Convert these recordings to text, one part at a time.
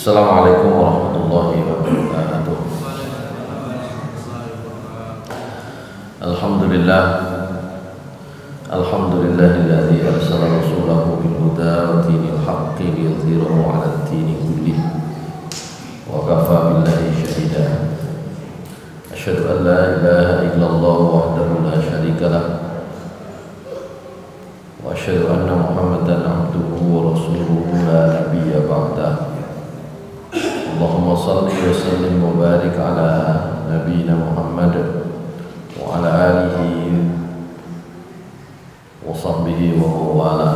Assalamualaikum warahmatullahi wabarakatuh. Alhamdulillah, alhamdulillahilladzi arsala rasulahu bil huda wa dinil haqqi liyudhhirahu 'alad dini kullih wa kafa billahi shahida. Asyhadu an la ilaha illallah wahdahu la syarika lah wa asyhadu anna Muhammadan 'abduhu wa rasuluhu la nabiyya ba'dah. Allahumma salli wa sallim wa barik ala nabiyyina Muhammad wa ala alihi wa sahbihi wa mawala.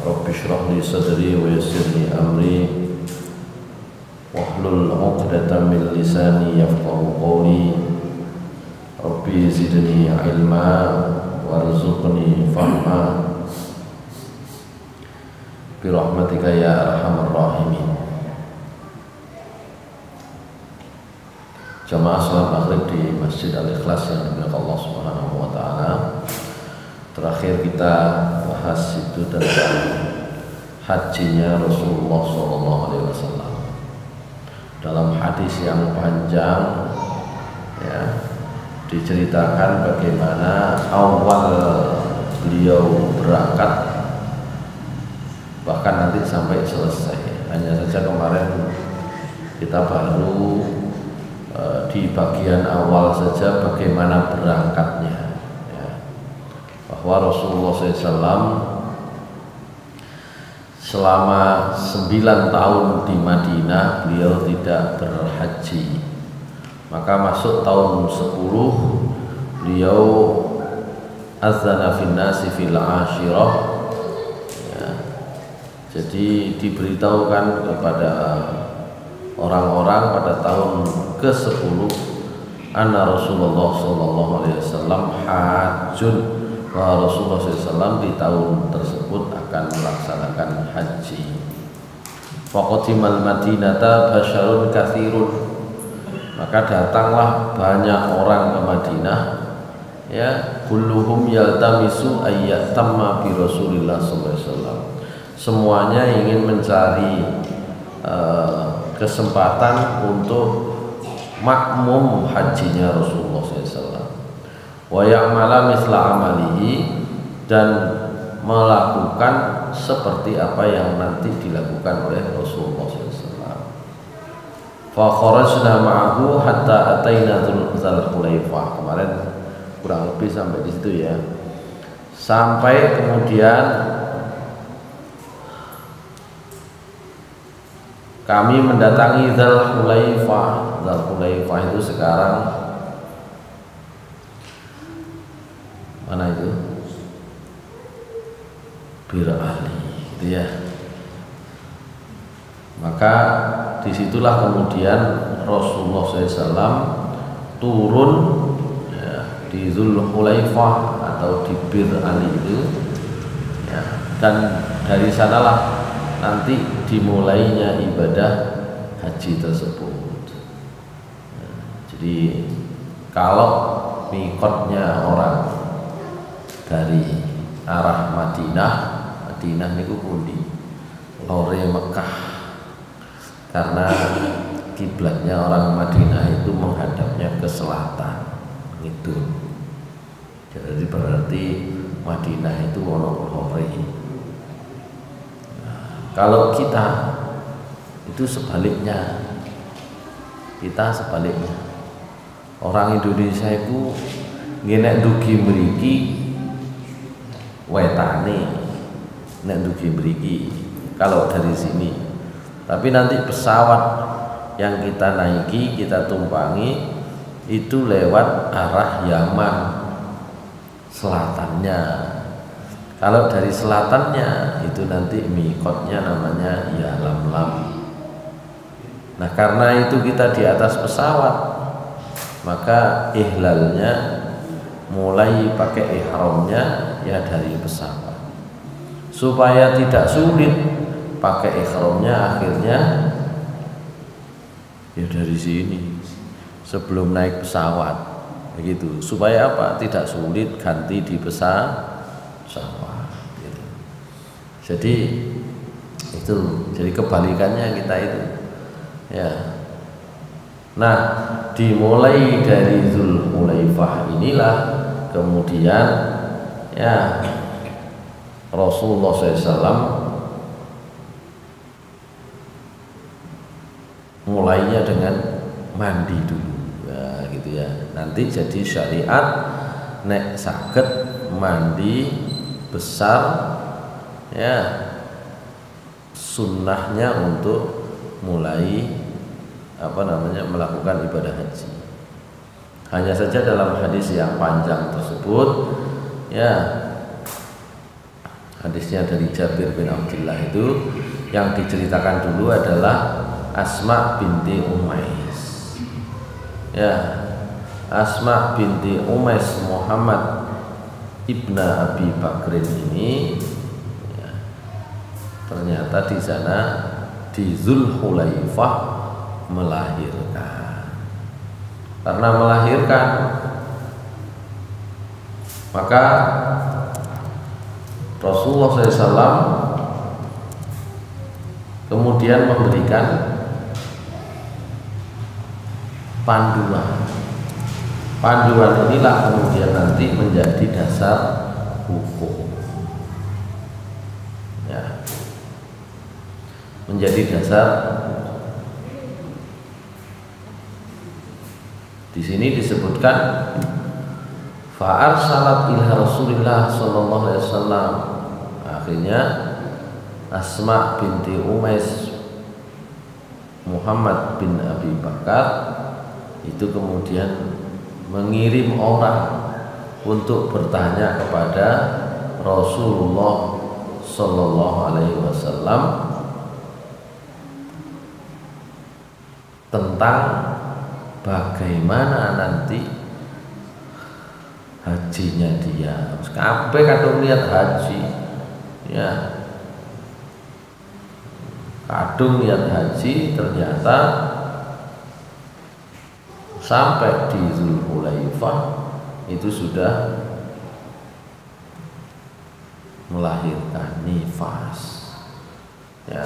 Rabbi shrah li sadri wa yassir li amri wahlul 'uqdatam min lisani yafqahu qawli. Rabbi zidni ilma warzuqni fahma bi rahmatika ya arhamar rahimin. Jamaah salat maghrib di Masjid Al-Ikhlas yang dimuliakan Allah Subhanahu wa taala. Terakhir kita bahas itu tentang hajinya Rasulullah SAW. Dalam hadis yang panjang ya, diceritakan bagaimana awal beliau berangkat bahkan nanti sampai selesai. Hanya saja kemarin kita baru di bagian awal saja bagaimana berangkatnya ya. Bahwa Rasulullah SAW selama 9 tahun di Madinah beliau tidak berhaji. Maka masuk tahun 10 beliau azana fin nasi fil ashirah ya. Jadi diberitahukan kepada orang-orang pada tahun ke-10 anna Rasulullah SAW hajjun, bahwa Rasulullah SAW di tahun tersebut akan melaksanakan haji. Faqadimal madinata basyarun katsirun, maka datanglah banyak orang ke Madinah ya, kulluhum yaltamisu ayyatamma bi Rasulillah SAW. Semuanya ingin mencari kesempatan untuk makmum hajinya Rasulullah SAW. Wa ya'mala misla amalihi, dan melakukan seperti apa yang nanti dilakukan oleh Rasulullah SAW. Fa kharajna ma'ahu hatta ataina Dzul Hulaifah. Kemarin kurang lebih sampai di situ ya. Sampai kemudian kami mendatangi Dzul Hulaifah. Dzul Hulaifah itu sekarang mana itu? Bir Ali, gitu ya. Maka disitulah kemudian Rasulullah SAW turun ya, di Dzul Hulaifah atau di Bir Ali itu ya, dan dari sanalah nanti dimulainya ibadah haji tersebut. Jadi kalau mikotnya orang dari arah Madinah niku pundi? Lore Mekah. Karena kiblatnya orang Madinah itu menghadapnya ke selatan. Itu. Jadi berarti Madinah itu ono lore. Kalau kita itu sebaliknya, orang Indonesia itu nek dugi mriki wetane, nek dugi mriki kalau dari sini. Tapi nanti pesawat yang kita naiki, kita tumpangi itu lewat arah Yaman selatannya. Kalau dari selatannya itu nanti mikotnya namanya Yalamlam. Nah karena itu kita di atas pesawat, maka ihlalnya mulai pakai ihramnya ya dari pesawat. Supaya tidak sulit pakai ihramnya, akhirnya ya dari sini sebelum naik pesawat begitu. Supaya apa? Tidak sulit ganti di pesawat. Jadi itu, jadi kebalikannya kita itu Ya. Nah, dimulai dari Dzulhulaifah inilah kemudian ya Rasulullah SAW mulainya dengan mandi dulu, ya, gitu ya. Nanti jadi syariat nek saged mandi besar, ya, sunnahnya untuk mulai melakukan ibadah haji. Hanya saja dalam hadis yang panjang tersebut, ya, hadisnya dari Jabir bin Abdullah itu yang diceritakan dulu adalah Asma binti Umais. Ya, Asma binti Umais Muhammad ibna Abi Bakrin ini, ya, ternyata di sana di Dzulhulaifah melahirkan. Karena melahirkan, maka Rasulullah SAW kemudian memberikan panduan. Panduan inilah kemudian nanti menjadi dasar hukum, ya, menjadi dasar. Di sini disebutkan fa'arsalat ila Rasulillah sallallahu alaihi wasallam. Akhirnya Asma binti Umais Muhammad bin Abi Bakar itu kemudian mengirim orang untuk bertanya kepada Rasulullah sallallahu alaihi wasallam tentang bagaimana nanti hajinya dia. Kabeh kadung lihat haji, ya, kadung lihat haji, ternyata sampai di Dzulhulaifah itu sudah melahirkan nifas, ya.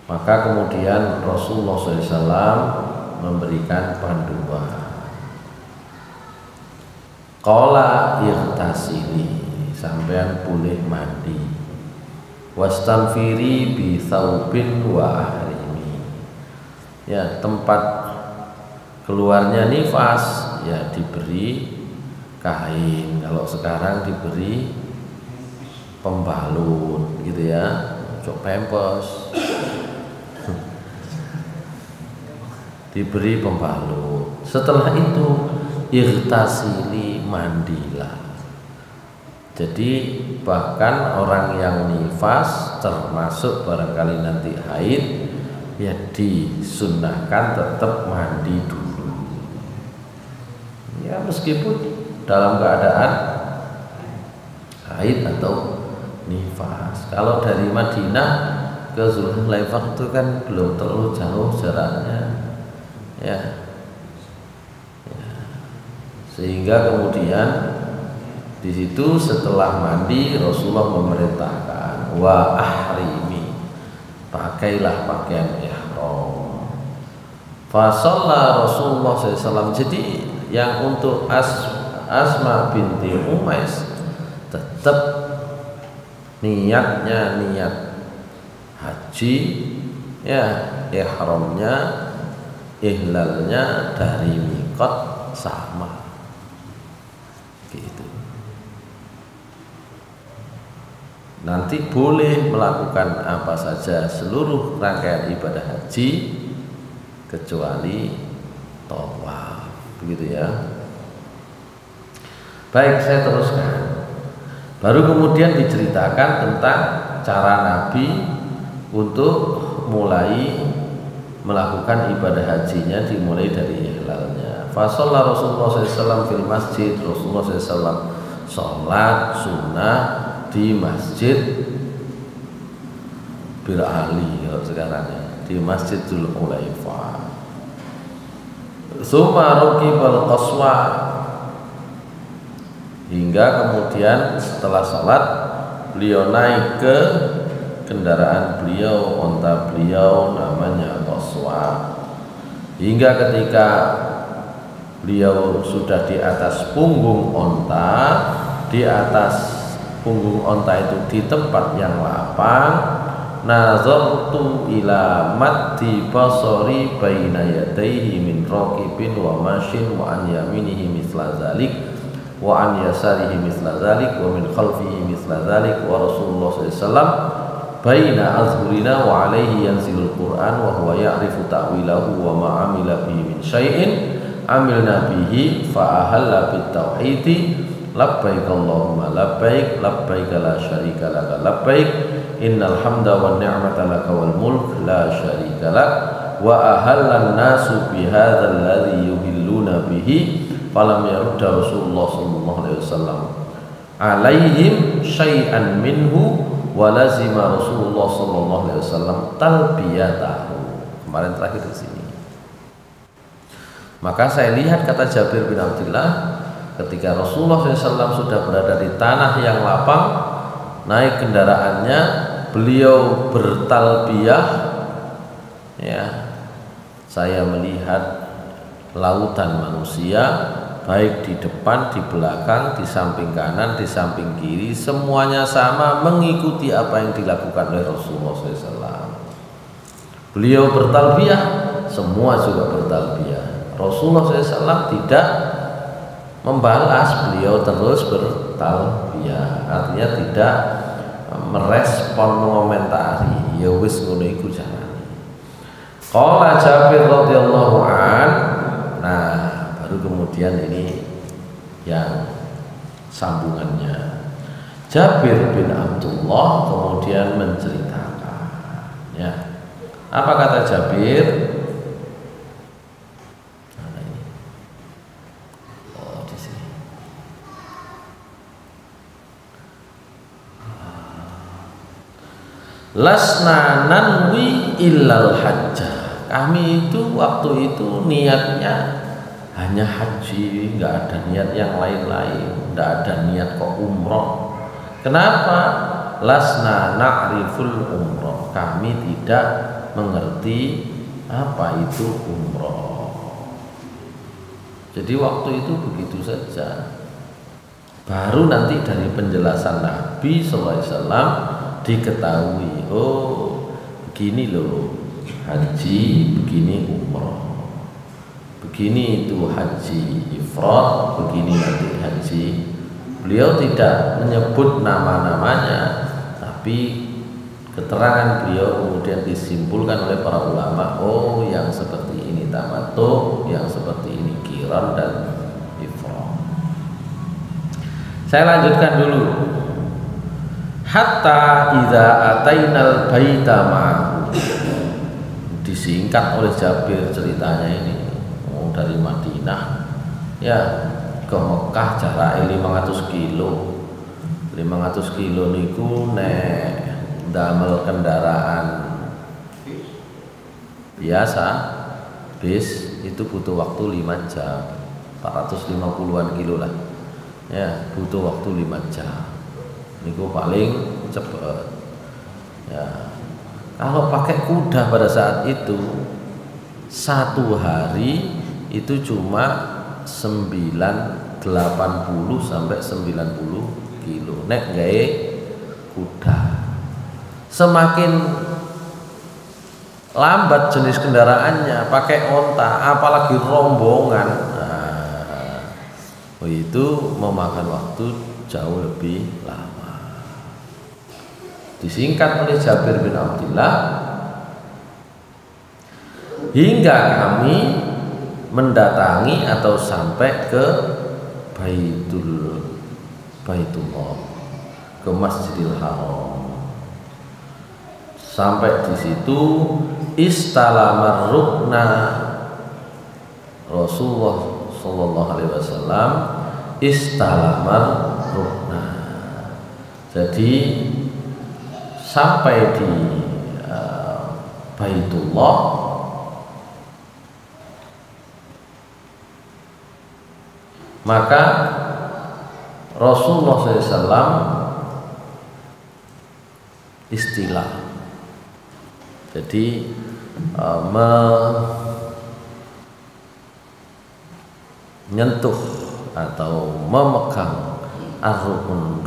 Maka kemudian Rasulullah SAW memberikan panduan. Qala irtasili, sampean boleh mandi. Wastanfiri bi thawbin wa ahrimi. Ya, tempat keluarnya nifas ya diberi kain. Kalau sekarang diberi pembalut gitu ya, cok pempes. Diberi pembalut. Setelah itu irtasili, mandilah. Jadi bahkan orang yang nifas termasuk barangkali nanti haid ya disunnahkan tetap mandi dulu. Ya meskipun dalam keadaan haid atau nifas. Kalau dari Madinah ke Dzulhulaifah itu kan belum terlalu jauh jaraknya. Ya. Sehingga kemudian di situ setelah mandi Rasulullah memerintahkan wa ahrimi, pakailah pakaian ihram. Fa shalla Rasulullah SAW. Jadi yang untuk Asma binti Umais tetap niatnya niat haji, ya, ihramnya ihlalnya dari miqat sama gitu. Nanti boleh melakukan apa saja seluruh rangkaian ibadah haji kecuali tawaf, begitu ya. Baik, saya teruskan. Baru kemudian diceritakan tentang cara Nabi untuk mulai melakukan ibadah hajinya, dimulai dari ihlalnya. Fasalla Rasulullah SAW fil masjid. Rasulullah SAW sholat sunnah di masjid Bir Ali, kalau sekarang ya, di masjid Dzulhulaifah. Tsumma raqibal qaswa, hingga kemudian setelah sholat beliau naik ke kendaraan beliau, onta beliau namanya Qaswa. Hingga ketika beliau sudah di atas punggung onta, di atas punggung onta itu di tempat yang lapang, nazartu ila maddi basari baina yadayhi min raqibin wa mashin wa an yaminihi misla zalik wa an yasarihi misla zalik wa min khalfihi misla zalik wa Rasulullah sallallahu alaihi wasallam baina azhurina wa alaihi yanzilul Qur'an wa huwa ya'rifu ta'wilahu wa ma amila bihi min syai'in amilna bihi fa ahalla bit tauhidi labbaik Allahumma labbaik labbaik la syarika laka labbaik innal hamda wan ni'mata laka wal mulk la syarika lak wa ahallan nasu bi hadzal ladzi yuhilluna bihi falam yarudda Rasulullah sallallahu alaihi wasallam alaihim syai'an minhu wa lazima Rasulullah sallallahu alaihi wasallam talbiyatahu. Kemarin terakhir di sini. Maka saya lihat, kata Jabir bin Abdullah, ketika Rasulullah SAW sudah berada di tanah yang lapang, naik kendaraannya, beliau bertalbiyah, ya, saya melihat lautan manusia, baik di depan, di belakang, di samping kanan, di samping kiri, semuanya sama mengikuti apa yang dilakukan oleh Rasulullah SAW. Beliau bertalbiyah, semua juga bertalbiyah. Rasulullah SAW tidak membalas, beliau terus bertalbiyah, artinya tidak merespon, mengomentari, ya wis ngono iku jangan. Qala Jabir radhiyallahu an, nah baru kemudian ini yang sambungannya. Jabir bin Abdullah kemudian menceritakan, ya, apa kata Jabir? Lasna nanwi illal hajjah. Kami itu waktu itu niatnya hanya haji, nggak ada niat yang lain-lain, nggak ada niat kok umroh. Kenapa? Lasna na'riful umroh. Kami tidak mengerti apa itu umroh. Jadi waktu itu begitu saja. Baru nanti dari penjelasan Nabi sallallahu alaihi wasallam diketahui, oh begini loh haji, begini umroh, begini itu haji ifrad, begini nanti haji. Beliau tidak menyebut nama-namanya, tapi keterangan beliau kemudian disimpulkan oleh para ulama, oh yang seperti ini tamattu, yang seperti ini qiran dan ifrad. Saya lanjutkan dulu. Hatta idza atainal baita ma'ahu. Disingkat oleh Jabir ceritanya ini. Dari Madinah ya ke Mekah jarak 500 kilo. 500 kilo niku nek damel kendaraan biasa bis itu butuh waktu 5 jam. 450-an kilo lah. Ya, butuh waktu 5 jam. Niku paling cepat. Ya. Kalau pakai kuda pada saat itu 1 hari itu cuma 80 sampai 90 kilo. Nek gawe kuda. Semakin lambat jenis kendaraannya, pakai onta, apalagi rombongan, nah, itu memakan waktu jauh lebih lama. Disingkat oleh Jabir bin Abdullah, hingga kami mendatangi atau sampai ke Baitullah, ke Masjidil Haram. Sampai di situ istalamar rukna, Rasulullah sallallahu alaihi wasallam istalamar rukna. Jadi sampai di Baitullah, maka Rasulullah SAW istilah. Jadi menyentuh atau memegang ar-rukun.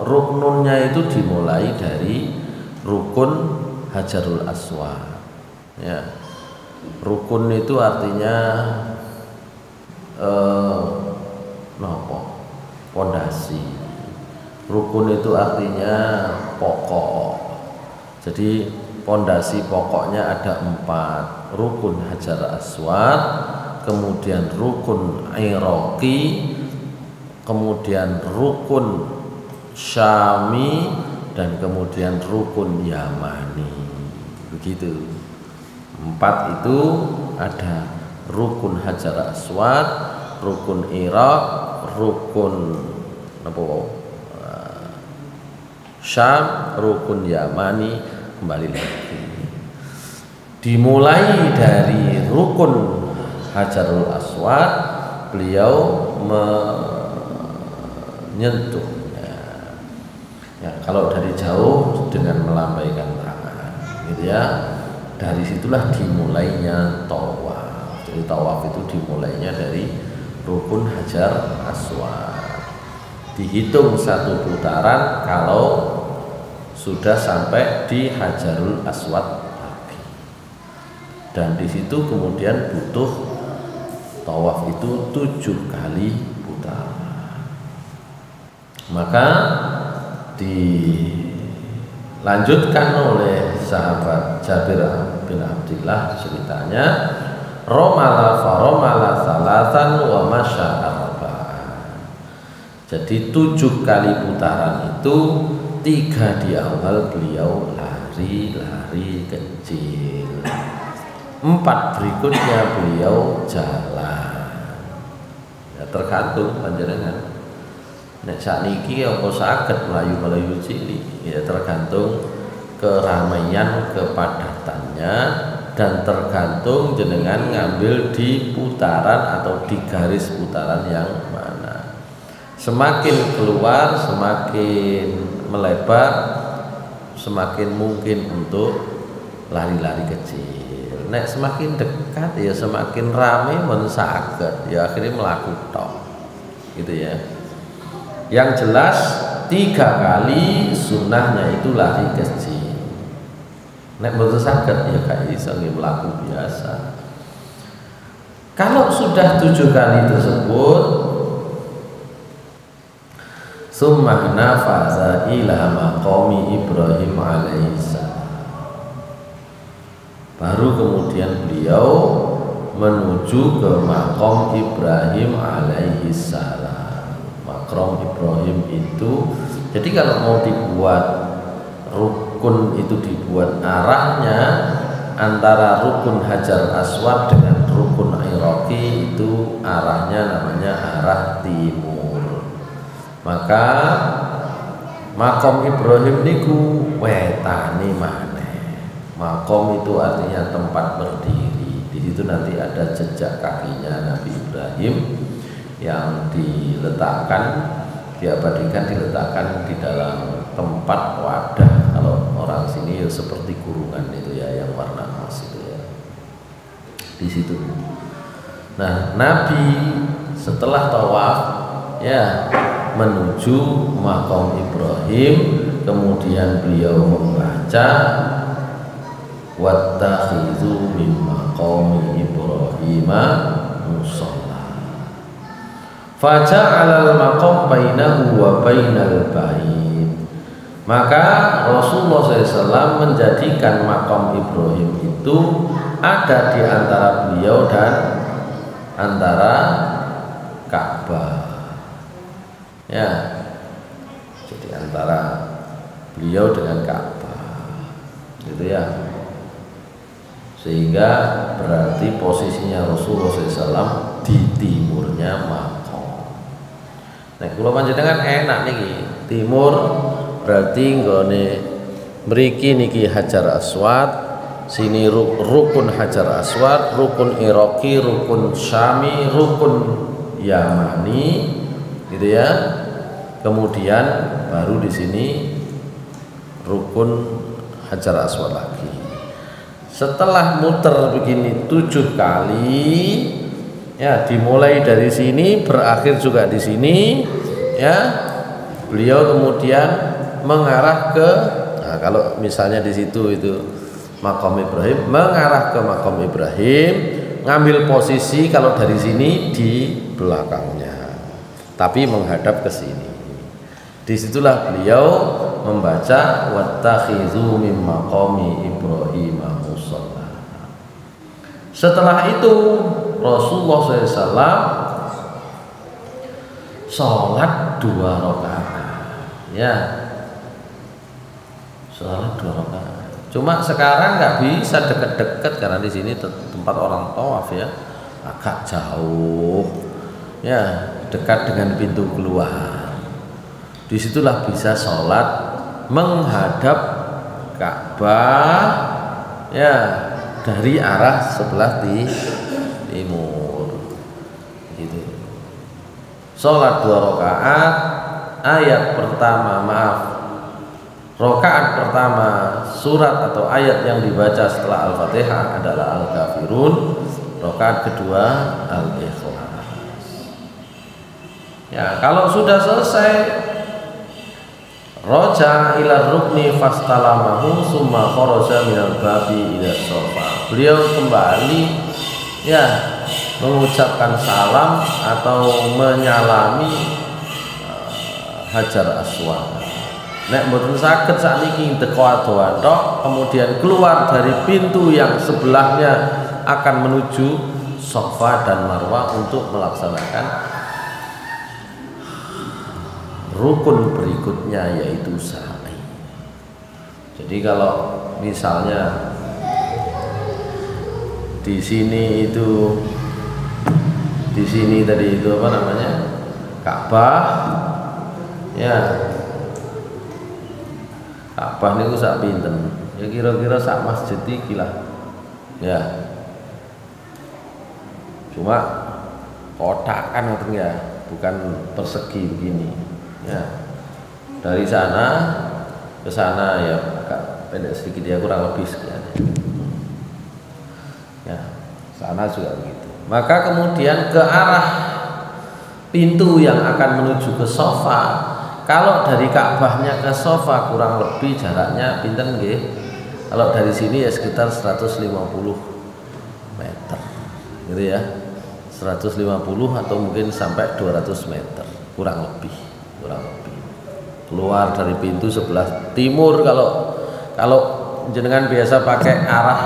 Ruknunnya itu dimulai dari rukun Hajarul Aswad. Ya. Rukun itu artinya pondasi. Rukun itu artinya pokok. Jadi pondasi pokoknya ada 4. Rukun Hajar Aswad, kemudian rukun Iraqi, kemudian rukun Syami, dan kemudian rukun Yamani. Begitu. 4 itu ada rukun Hajar Aswad, rukun Irak, rukun Syam, rukun Yamani. Kembali lagi dimulai dari rukun Hajarul Aswad, beliau menyentuhnya. Ya, kalau dari jauh dengan melambaikan tangan, gitu ya. Dari situlah dimulainya tawaf. Jadi tawaf itu dimulainya dari rukun Hajar Aswad. Dihitung 1 putaran kalau sudah sampai di Hajarul Aswad lagi. Dan di situ kemudian butuh tawaf itu 7 kali putaran. Maka dilanjutkan oleh sahabat Jabir bin Abdillah ceritanya, romala faromala salatan wa masya arba'an. Jadi 7 kali putaran itu, 3 di awal beliau lari kecil, 4 berikutnya beliau jalan. Ya, tergantung panjenengan. Nek sakniki apa saged melayu cilik, ya tergantung keramaian kepadatannya, dan tergantung jenengan ngambil di putaran atau di garis putaran yang mana. Semakin keluar, semakin melebar, semakin mungkin untuk lari-lari kecil. Nek semakin dekat ya semakin rame men saged, ya akhirnya melaku tok. Gitu ya. Yang jelas 3 kali sunnahnya itu lari kecil. Nek mboten saged ya gak iso mlaku biasa. Kalau sudah 7 kali tersebut, summa nafaza ila maqami Ibrahim alaihissalam. Baru kemudian beliau menuju ke maqam Ibrahim alaihissalam. Maqam Ibrahim itu, jadi kalau mau dibuat rukun itu dibuat arahnya antara rukun Hajar Aswad dengan rukun Iraqi, itu arahnya namanya arah timur. Maka Maqam Ibrahim niku wetane maneh. Maqam itu artinya tempat berdiri. Di situ nanti ada jejak kakinya Nabi Ibrahim yang diletakkan di dalam tempat wadah. Kalau orang sini ya seperti kurungan itu ya, yang warna emas itu ya. Di situ. Nah, Nabi setelah tawaf ya menuju maqam Ibrahim, kemudian beliau membaca wattakhidhu min maqami Ibrahim musalla. Faja'alal maqam bainahu wa bainal bait. Maka Rasulullah SAW menjadikan maqam Ibrahim itu ada di antara beliau dan antara Ka'bah. Ya, jadi antara beliau dengan Ka'bah, gitu ya. Sehingga berarti posisinya Rasulullah SAW di timurnya maqam. Nah, kula panjenengan enak niki. Timur berarti nggone mriki niki Hajar Aswad, sini rukun Hajar Aswad, rukun Iraqi, rukun Syami, rukun Yamani, gitu ya. Kemudian baru di sini rukun Hajar Aswad lagi. Setelah muter begini 7 kali, ya dimulai dari sini berakhir juga di sini, ya beliau kemudian mengarah ke, nah kalau misalnya di situ itu Maqam Ibrahim, mengarah ke Maqam Ibrahim, ngambil posisi kalau dari sini di belakangnya, tapi menghadap ke sini. Disitulah beliau membaca wattakhidhu min maqami Ibrahim musalla. Setelah itu Rasulullah SAW sholat 2 rakaat, ya, sholat 2 rakaat. Cuma sekarang nggak bisa deket-deket karena di sini tempat orang tawaf, ya, agak jauh, ya, dekat dengan pintu keluar. Disitulah bisa sholat menghadap Ka'bah, ya, dari arah sebelah timur, gitu. Sholat 2 rakaat. Ayat pertama, rakaat pertama surat atau ayat yang dibaca setelah Al-Fatihah adalah Al-Kafirun. Rakaat kedua Al-Ikhlas. Ya, kalau sudah selesai, roja ila rukni fastalamahu summa kharaja minal babi ila sofa. Beliau kembali, ya, mengucapkan salam atau menyalami Hajar Aswad. Nek mboten saged sakniki teko adoh tok, kemudian keluar dari pintu yang sebelahnya akan menuju Safa dan Marwah untuk melaksanakan rukun berikutnya, yaitu sa'i. Jadi kalau misalnya di sini tadi itu apa namanya, Ka'bah, ya, Ka'bah niku sak pinten? Ya kira-kira sak masjid iki lah, ya. Cuma kotakan ngoten ya, bukan persegi begini. Ya, dari sana ke sana ya agak pendek sedikit, ya, kurang lebih sekian. Ya, sana juga begitu. Maka kemudian ke arah pintu yang akan menuju ke Safa, kalau dari Ka'bahnya ke Safa kurang lebih jaraknya pinten nggih? Kalau dari sini ya sekitar 150 meter, gitu ya. 150 atau mungkin sampai 200 meter, kurang lebih. Keluar dari pintu sebelah timur. Kalau jenengan biasa pakai arah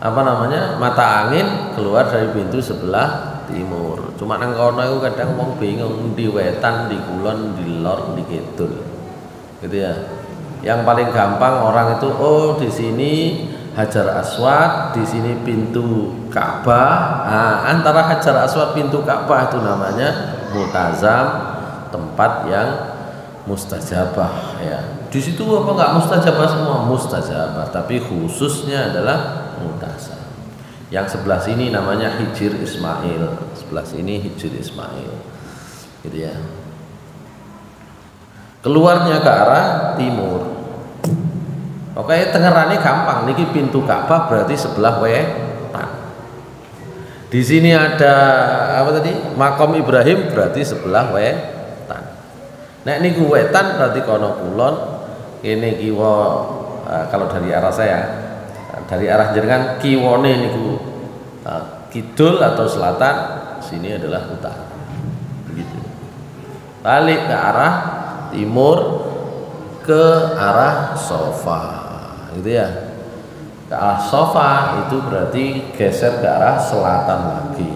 apa namanya, mata angin, keluar dari pintu sebelah timur. Cuma nang kono iku kadang wong bingung di wetan, di kulon, di lor, di kidul, gitu ya. Yang paling gampang orang itu, oh di sini Hajar Aswad, di sini pintu Ka'bah. Nah, antara Hajar Aswad pintu Ka'bah itu namanya multazam, tempat yang mustajabah, ya. Di situ apa enggak mustajabah semua? Mustajabah, tapi khususnya adalah multazam. Yang sebelah sini namanya Hijir Ismail, sebelah sini Hijir Ismail, gitu ya. Keluarnya ke arah timur. Oke, tengerane gampang. Niki pintu Ka'bah berarti sebelah wetan. Di sini ada apa tadi? Maqam Ibrahim berarti sebelah wetan. Nek niku wetan berarti kono kulon, kene kiwa, kalau dari arah saya, dari arah jenengan kiwone niku kidul atau selatan, sini adalah utara. Begitu. Balik ke arah timur ke arah Safa, gitu ya. Ke arah Safa itu berarti geser ke arah selatan lagi.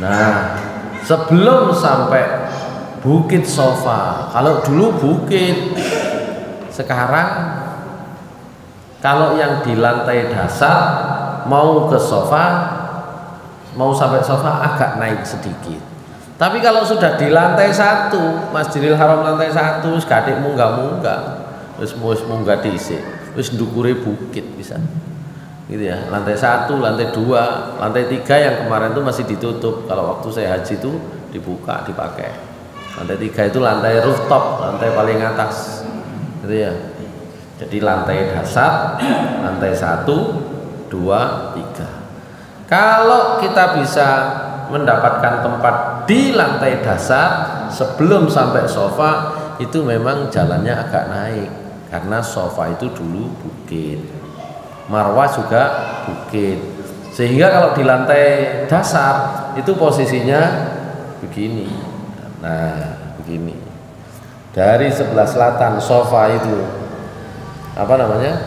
Nah, sebelum sampai Bukit Safa, kalau dulu bukit, sekarang kalau yang di lantai dasar mau ke Safa, mau sampai Safa agak naik sedikit. Tapi kalau sudah di lantai 1, Masjidil Haram lantai 1, wis gathik munggah-munggah, wis munggah dhisik, wis ndukure bukit bisa. Gitu ya. Lantai 1, lantai 2, lantai 3 yang kemarin itu masih ditutup. Kalau waktu saya haji itu dibuka, dipakai. Lantai 3 itu lantai rooftop, lantai paling atas. gitu ya. Jadi lantai dasar, lantai 1, 2, 3. Kalau kita bisa mendapatkan tempat di lantai dasar sebelum sampai sofa, itu memang jalannya agak naik, karena sofa itu dulu bukit, marwah juga bukit, sehingga kalau di lantai dasar itu posisinya begini. Nah, begini. Dari sebelah selatan sofa itu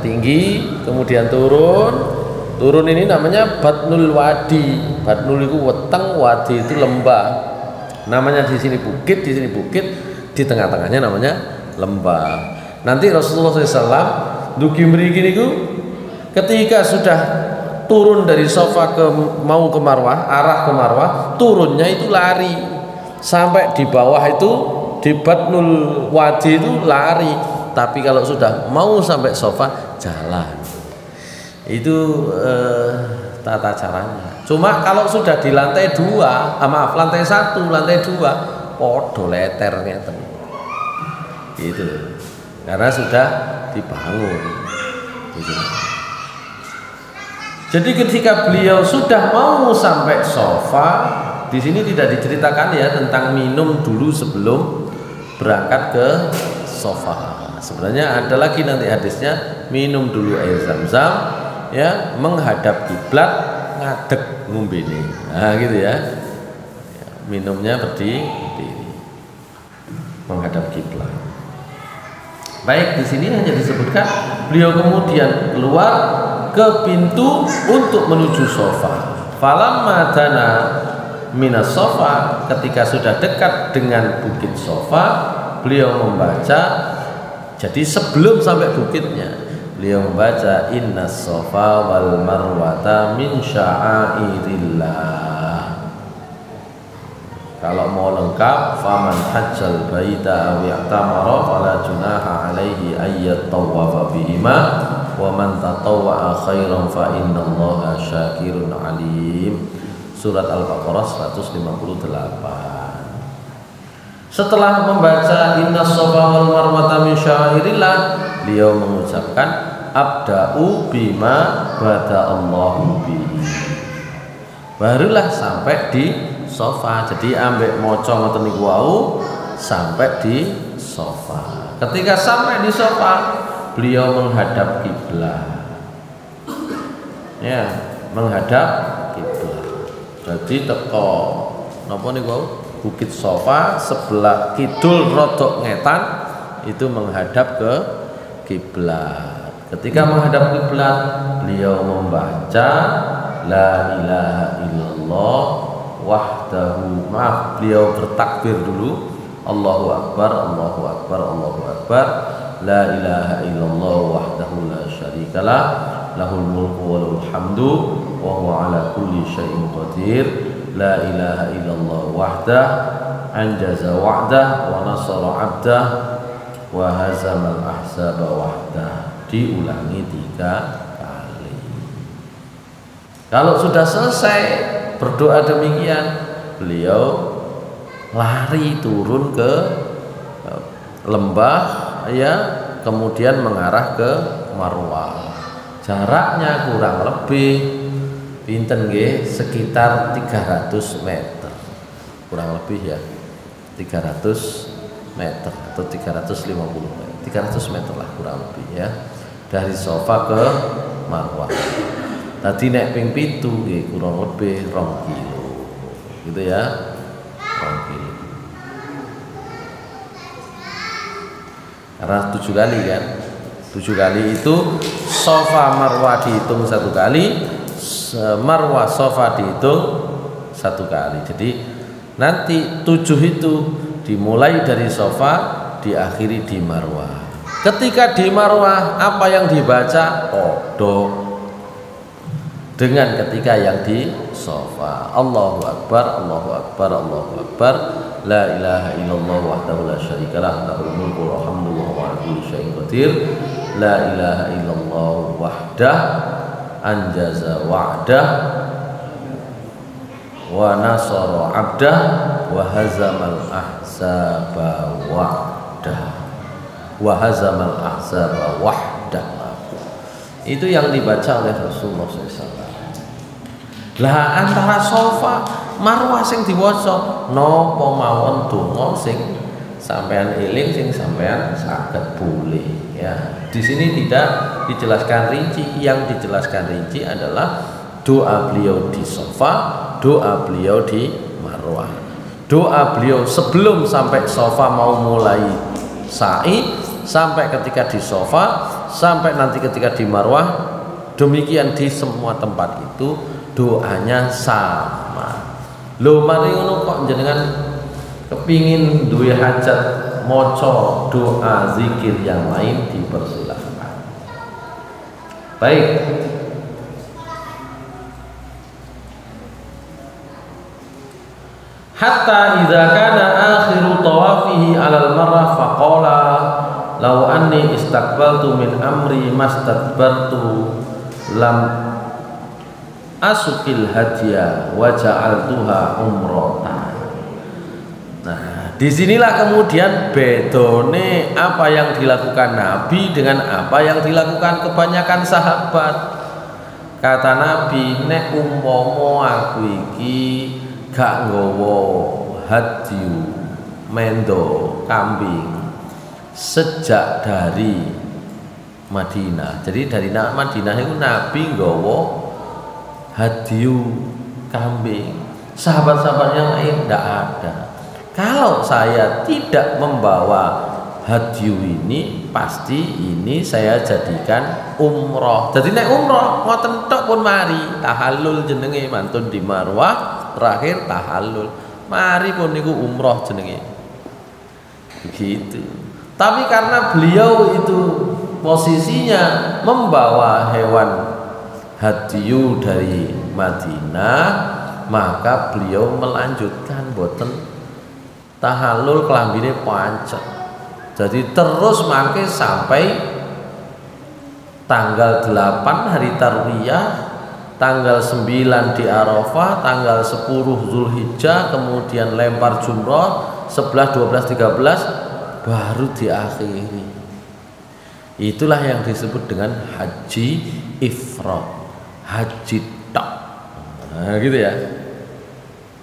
tinggi, kemudian turun ini namanya batnul wadi. Batnul itu weteng, wadi itu lembah. Namanya di sini bukit, di tengah-tengahnya namanya lembah. Nanti Rasulullah SAW dugi mriki niku ketika sudah turun dari sofa mau ke marwah, arah ke marwah, turunnya itu lari sampai di bawah itu di batnul wadi itu lari. Tapi kalau sudah mau sampai sofa, jalan. Itu tata caranya. Cuma kalau sudah di lantai 2, lantai 1, lantai 2, podo leternya gitu. Karena sudah dibangun gitu. Jadi ketika beliau sudah mau sampai sofa, di sini tidak diceritakan ya tentang minum dulu sebelum berangkat ke sofa. Sebenarnya ada lagi nanti hadisnya, minum dulu air zam-zam ya, menghadap kiblat, ngadeg ngumbene. Nah gitu ya. Minumnya berdiri menghadap kiblat. Baik, di sini hanya disebutkan beliau kemudian keluar ke pintu untuk menuju sofa. Falamma dana minas sofa, ketika sudah dekat dengan bukit sofa, beliau membaca. Jadi sebelum sampai bukitnya, beliau membaca innas sofa wal marwata min sya'airillah. Kalau mau lengkap, faman hajjal baita aw i'tamara fala junaha alaihi ayyat tawafa bihima wa man tatawwa'a khairan fa innallaha syakirun alim. Surat Al-Baqarah 158. Setelah membaca innas safa wal marwata min sya'airillah, beliau mengucapkan abda'u bima bada Allahu bi. Barulah sampai di sofa. Jadi ambek maca ngoten niku wau sampai di sofa. Ketika sampai di sofa, beliau menghadap kiblat. Ya, menghadap kiblat. Jadi teko napa niku wau? Bukit sofa sebelah kidul rodok ngetan itu menghadap ke kiblat. Ketika menghadap kiblat, beliau membaca la ilaha illallah wahdahu. Beliau bertakbir dulu, Allahu akbar, Allahu akbar, Allahu akbar. La ilaha illallah wahdahu la syarikalah, lahul mulku wa lahul hamdu wa huwa ala kulli syai'in qadir. La ilaha illallah wahdah anjaza wa'dah wa nasara 'abdah wa hazamal ahzaba wahdah. Diulangi 3 kali. Kalau sudah selesai berdoa demikian, beliau lari turun ke lembah ya, kemudian mengarah ke marwah. Jaraknya kurang lebih pinten nggih, sekitar 300 meter kurang lebih ya, 300 meter atau 350 meter, 300 meter lah kurang lebih ya, dari sofa ke marwah. Tadi nek ping 7 nggih kurang lebih 2 kilo gitu ya, 2 kilo. Karena 7 kali kan, 7 kali itu sofa marwah dihitung 1 kali, marwah sofa dihitung 1 kali. Jadi nanti 7 itu dimulai dari sofa, diakhiri di marwah. Ketika di marwah apa yang dibaca podo dengan ketika yang di sofa. Allahu akbar, Allahu akbar, Allahu akbar. La ilaha illallah wahdahu la syarikalah, lahul mulku wa hamdu wa huwa ala kulli syai'in qadir. La ilaha illallah wahdah anjaza wa'dah wa nasara 'abdah wa hazamal ahzaba wa'dah. wa hazamal ahzaba wahdah. Itu yang dibaca oleh Rasulullah SAW. Lah antara Safa Marwah sing diwaca napa mawon donga sing sampean eling, sing sampean saged boleh ya. Di sini tidak dijelaskan rinci. Yang dijelaskan rinci adalah doa beliau di Safa, doa beliau di Marwah. Doa beliau sebelum sampai Safa mau mulai sa'i, sampai ketika di Safa, sampai nanti ketika di Marwah, demikian di semua tempat itu doanya sama. Lho mari ngono kok jenengan kepingin duwe hajat maca doa zikir yang lain dipersilahkan. Baik. Hatta idza kana akhiru tawafihi 'alal marrah faqala law anni istaqbaltu min amri mastadbartu lam asukil hadiya wa ja'altuha umratan. Nah, disinilah kemudian bedone apa yang dilakukan Nabi dengan apa yang dilakukan kebanyakan sahabat. Kata Nabi, nek umpama aku iki gak nggawa hadiyu mendo kambing sejak dari Madinah. Jadi dari Madinah itu Nabi nggawa hadiyu kambing. Sahabat-sahabat yang lain tidak ada. Kalau saya tidak membawa hadiyu ini, pasti ini saya jadikan umroh. Jadi nek umroh ngoten tok pun mari tahallul jenenge mantun di Marwah, terakhir tahallul. Mari pun niku umroh jenenge. Begitu. Tapi karena beliau itu posisinya membawa hewan hadiyu dari Madinah, maka beliau melanjutkan boten tahallul kelambine pancet. Jadi terus mangke sampai tanggal 8 hari Tarwiyah, tanggal 9 di Arafah, tanggal 10 Zulhijjah, kemudian lempar jumrah 11, 12, 13 baru diakhiri. Itulah yang disebut dengan haji ifrad, haji tok. Nah, gitu ya.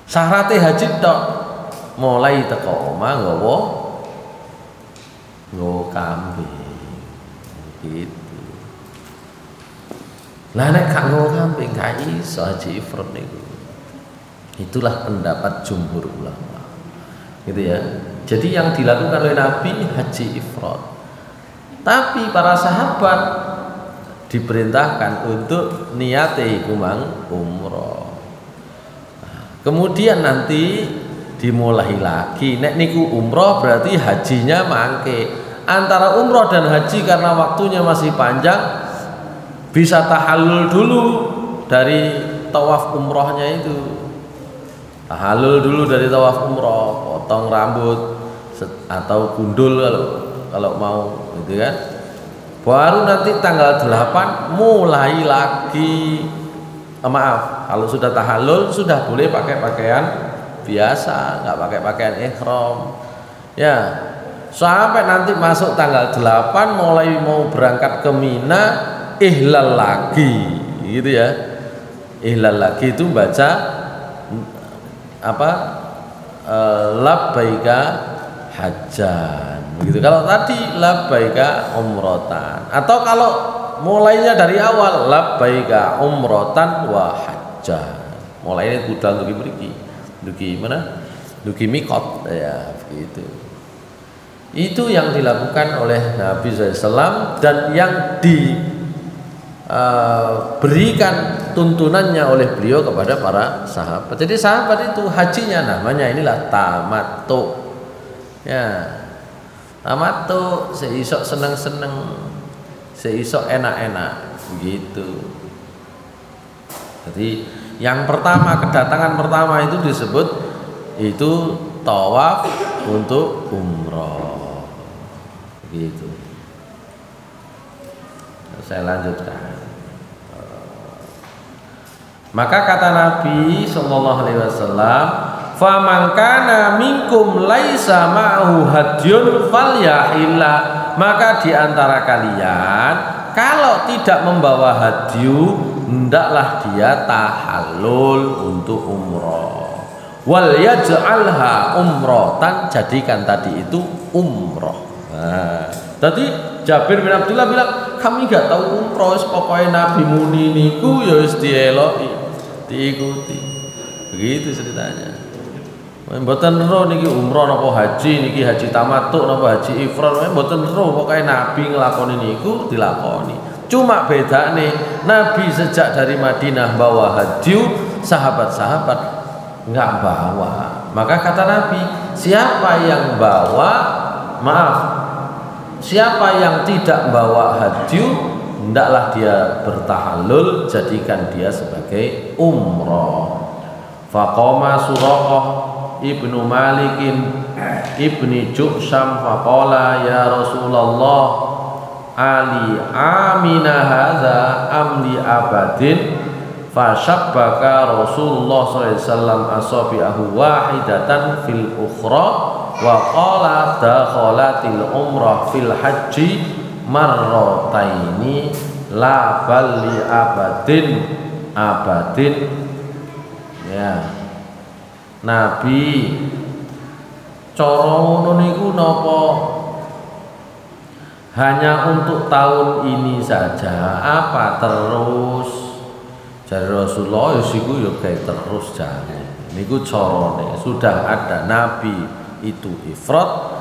Syaratnya haji tok, mulai teko omah nggawa kambing. Gitu. Lah nek gak nggawa kambing gak iso haji ifrad niku. Itulah pendapat jumhur ulama. Gitu ya. Jadi yang dilakukan oleh Nabi haji ifrad. Tapi para sahabat diperintahkan untuk niate iku mang umroh. Nah, kemudian nanti dimulai lagi. Nek niku umroh berarti hajinya mangke. Antara umroh dan haji karena waktunya masih panjang, bisa tahallul dulu dari tawaf umrohnya itu. Tahallul dulu dari tawaf umroh, potong rambut atau gundul kalau mau gitu kan. Baru nanti tanggal 8 mulai lagi. Maaf, kalau sudah tahallul sudah boleh pakai pakaian biasa, nggak pakai pakaian ihram. Ya. Sampai nanti masuk tanggal 8 mulai mau berangkat ke Mina, ihlal lagi gitu ya. Ihlal lagi itu baca apa? Labbaika hajjan. Begitu. Kalau tadi labbaika umrotan, atau kalau mulainya dari awal labbaika umrotan wa hajjan. Mulainya budal dugi mriki. Dugi mana? Dugi mikot ya, begitu. Itu yang dilakukan oleh Nabi SAW dan yang diberikan tuntunannya oleh beliau kepada para sahabat. Jadi sahabat itu hajinya namanya inilah tamattu. Ya. Tamattu seisok seneng-seneng, seisok enak-enak begitu. Jadi yang pertama, kedatangan pertama itu disebut itu tawaf untuk umroh begitu. Saya lanjutkan. Maka kata Nabi sallallahu alaihi wasallam, faman kana minkum laisa ma'hu hadyun falyahilla, maka di antara kalian kalau tidak membawa hadyu hendaklah dia tahallul untuk umroh. Wal yaj'alha umrotan, jadikan tadi itu umroh. Nah, tadi Jabir bin Abdullah bilang, kami gak tahu umroh, pokoknya Nabi muni niku ya wis dieloki, diikuti. Begitu ceritanya. Mboten ero niki umroh napa haji, niki haji tamattu napa haji ifrad, mboten ero, pokoke Nabi nglakoni niku dilakoni. Cuma bedane Nabi sejak dari Madinah bawa haji, sahabat-sahabat enggak bawa. Maka kata Nabi, siapa yang siapa yang tidak bawa haji, hendaklah dia bertahallul, jadikan dia sebagai umroh. Faqama Suraqah Ibnu Malikin Ibni Ju'sham faqala ya Rasulullah ali amina hadza amli abadin, fashabbaka Rasulullah sallallahu alaihi wasallam asabi'ahu wahidatan fil ukhra wa qala dakhalatil umrah fil haji marrataini la bal li abadin ya. Nabi cara ngono niku napa hanya untuk tahun ini saja apa terus? Jare Rasulullah ya siku ya gawe terus jane. Niku carane sudah ada Nabi itu ifrad,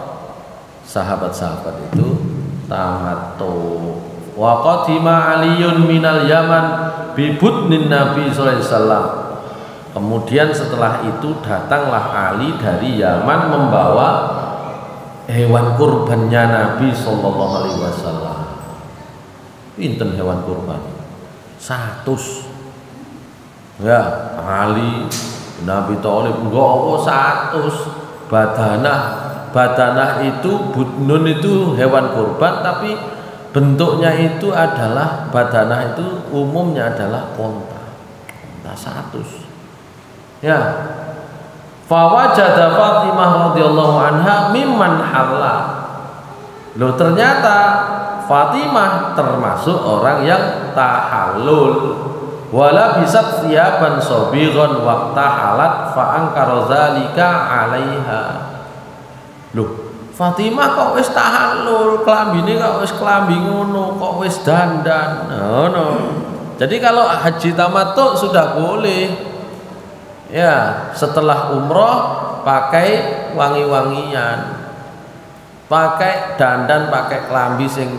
sahabat-sahabat itu tamattu. Wa qadima Aliyun minal Yaman bi budnin Nabi sallallahu alaihi wasallam. Kemudian setelah itu datanglah Ali dari Yaman membawa hewan kurbannya Nabi sallallahu alaihi wasallam. Pinten hewan kurban? 100. Ya, Ali bin Abi Thalib nggawa 100 badanah. Badanah itu budnun itu hewan kurban, tapi bentuknya itu adalah badanah itu umumnya adalah unta. Unta 100. Ya, fawajada Fatimah radhiyallahu anha mimman halla. Loh, ternyata Fatimah termasuk orang yang tahallul. Wala bisat thiyaban sabighan waqta halat fa ankara zalika 'alaiha. Loh, Fatimah kok wis tahallul, klambine kok wis klambi ngono, kok wis dandan. Ngono. Jadi kalau haji tamattu sudah boleh. Ya, setelah umroh pakai wangi-wangian, pakai dandan, pakai klambi sing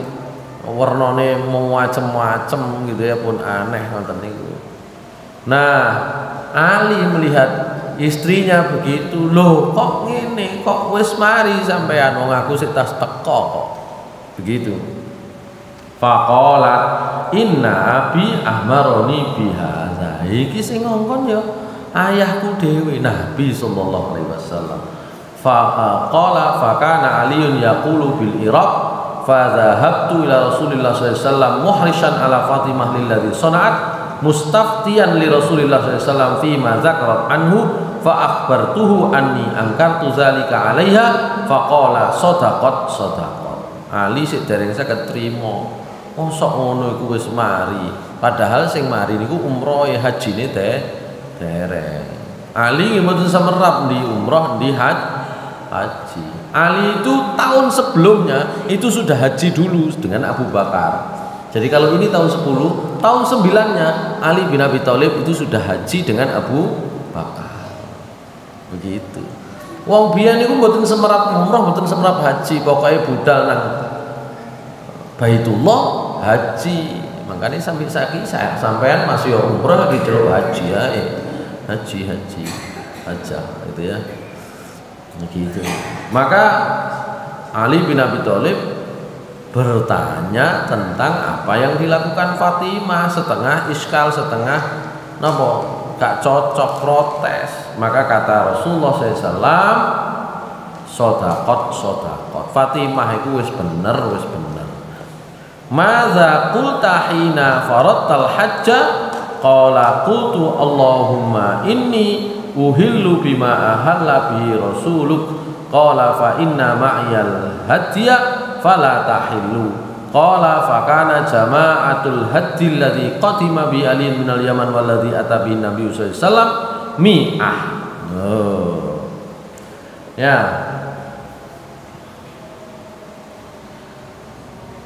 warnane macem-macem gitu ya, pun aneh ngoten niku. Nah, Ali melihat istrinya begitu, loh kok ngene, kok wis mari sampean, wong aku sik tas teko kok. Begitu. Faqalat inna abi ahmaroni bihadza. Iki sing ngongkon ya ayahku dhewe, Nabi sallallahu alaihi wasallam. Faqala fakana Aliun yaqulu bil Iraq fa dhahabtu ila Rasulillah sallallahu alaihi wasallam muhrishan ala Fatimah lilladzi sana'at mustaftiyan li Rasulillah sallallahu alaihi wasallam fi ma zakarat anhu fa akhbartuhu anni angkartu zalika 'alaiha faqala sadaqat. Ali sik dereng saged trima. Mosok ngono iku wis mari, padahal sing mari niku umroh ya hajine dereng. Ali mboten semerap di umroh di haji. Ali itu tahun sebelumnya itu sudah haji dulu dengan Abu Bakar. Jadi kalau ini tahun 10, tahun 9-nya Ali bin Abi Thalib itu sudah haji dengan Abu Bakar. Begitu. Wong biyen niku mboten semerap umroh, mboten semerap haji, pokoke budal nang Baitullah haji. Makanya sampai saiki sampean masih umroh lagi jeruk haji ya. Haji aja gitu ya, begitu. Maka Ali bin Abi Thalib bertanya tentang apa yang dilakukan Fatimah, setengah iskal, setengah gak cocok, protes. Maka kata Rasulullah SAW, sodakot. Fatimah itu wis bener. Madza qulta hina faradtal hajja? Qala qultu Allahumma inni uhillu bima ahalla bihi rasuluk. Qala fa inna ma'iyal hadiya fala tahillu. Qala fa kana jama'atul hadyi alladhi qadima bi alin minal yaman walladhi ata bi nabi sallallahu alaihi wasallam mi'ah. Ya.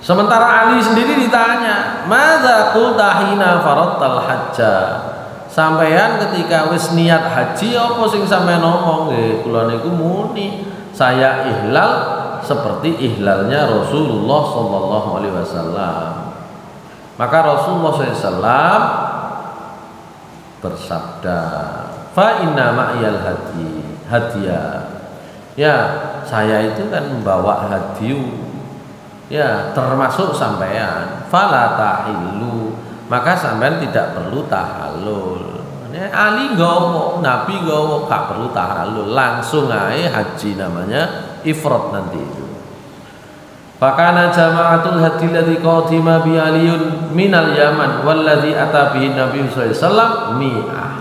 Sementara Ali sendiri ditanya, "Madza qulta hina faradtal hajja?" Sampeyan ketika wis niat haji apa sing sampeyan ngomong? Nggih, kula niku muni saya ihlal seperti ihlalnya Rasulullah sallallahu alaihi wasallam. Maka Rasulullah SAW bersabda, "Fa inna ma'iyal hadiya." Ya, saya itu kan membawa hadiu. Ya, termasuk sampean. Fala tahillu. Maka sampean tidak perlu tahallul. Ali gowo, Nabi gowo, gak perlu tahallul, langsung aja haji, namanya ifrad nanti itu. Fakana jama'atul hadyi alladhi qadima bi aliyun minal yaman walladhi ata bihi nabi sallallahu alaihi wasallam mi'ah.